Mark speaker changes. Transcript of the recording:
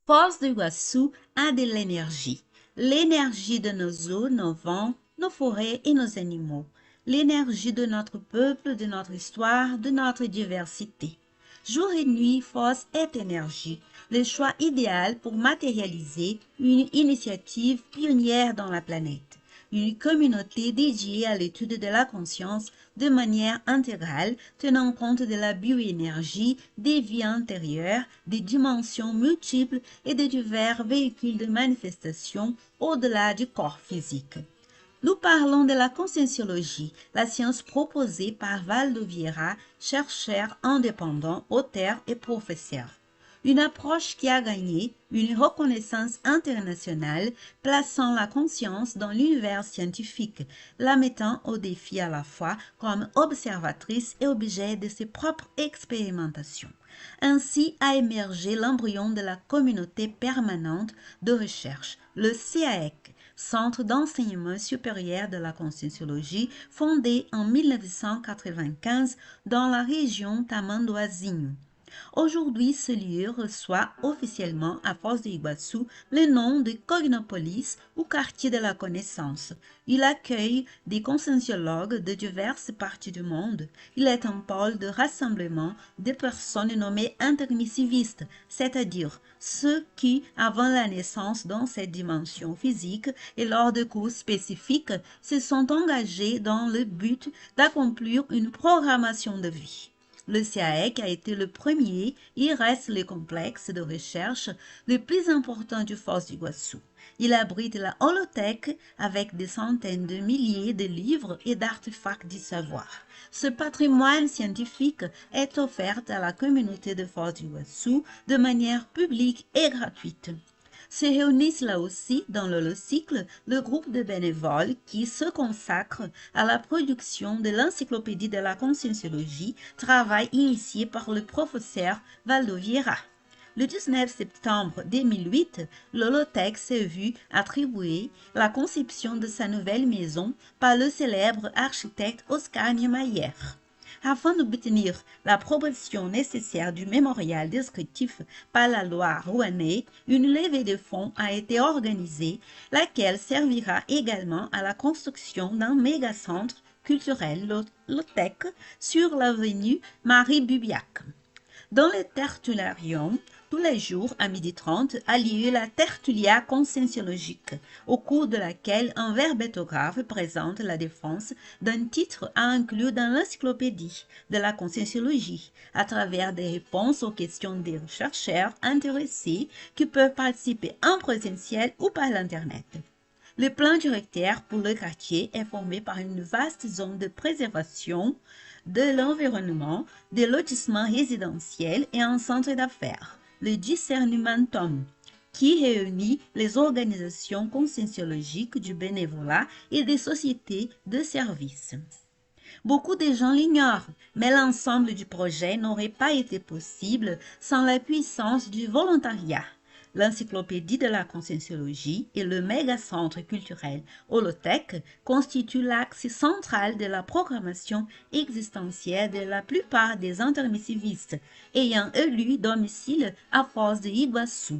Speaker 1: Foz do Iguaçu a de l'énergie de nos eaux, nos vents, nos forêts et nos animaux, l'énergie de notre peuple, de notre histoire, de notre diversité. Jour et nuit, Foz est énergie, le choix idéal pour matérialiser une initiative pionnière dans la planète, une communauté dédiée à l'étude de la conscience de manière intégrale, tenant compte de la bioénergie, des vies antérieures, des dimensions multiples et de divers véhicules de manifestation au-delà du corps physique. Nous parlons de la conscienciologie, la science proposée par Valdo Vieira, chercheur indépendant, auteur et professeur. Une approche qui a gagné une reconnaissance internationale, plaçant la conscience dans l'univers scientifique, la mettant au défi à la fois comme observatrice et objet de ses propres expérimentations. Ainsi a émergé l'embryon de la communauté permanente de recherche, le CAEC, Centre d'enseignement supérieur de la conscienciologie, fondé en 1995 dans la région tamanduazinho. Aujourd'hui, ce lieu reçoit officiellement à Foz do Iguaçu le nom de Cognopolis ou quartier de la connaissance. Il accueille des conscienciologues de diverses parties du monde. Il est un pôle de rassemblement de personnes nommées intermissivistes, c'est-à-dire ceux qui, avant la naissance dans cette dimension physique et lors de cours spécifiques, se sont engagés dans le but d'accomplir une programmation de vie. Le CAEC a été le premier et reste le complexe de recherche le plus important du Foz do Iguaçu. Il abrite la holothèque avec des centaines de milliers de livres et d'artefacts du savoir. Ce patrimoine scientifique est offert à la communauté de Foz do Iguaçu de manière publique et gratuite. Se réunissent là aussi dans l'holocycle le groupe de bénévoles qui se consacrent à la production de l'encyclopédie de la conscienciologie, travail initié par le professeur Valdo Vieira. Le 19 septembre 2008, l'holothèque s'est vu attribuer la conception de sa nouvelle maison par le célèbre architecte Oscar Niemeyer. Afin d'obtenir l'approbation nécessaire du mémorial descriptif par la loi Rouanet, une levée de fonds a été organisée, laquelle servira également à la construction d'un mégacentre culturel, l'OTEC, sur l'avenue Marie-Bubiac. Dans le tertularium, tous les jours à 12h30 a lieu la tertulia conscienciologique, au cours de laquelle un verbétographe présente la défense d'un titre à inclure dans l'encyclopédie de la conscienciologie, à travers des réponses aux questions des chercheurs intéressés qui peuvent participer en présentiel ou par l'Internet. Le plan directeur pour le quartier est formé par une vaste zone de préservation de l'environnement, des lotissements résidentiels et un centre d'affaires, le Discernimentum, qui réunit les organisations conscienciologiques du bénévolat et des sociétés de services. Beaucoup de gens l'ignorent, mais l'ensemble du projet n'aurait pas été possible sans la puissance du volontariat. L'encyclopédie de la conscienciologie et le mégacentre culturel Holothèque constituent l'axe central de la programmation existentielle de la plupart des intermissivistes ayant élu domicile à Foz do Iguaçu.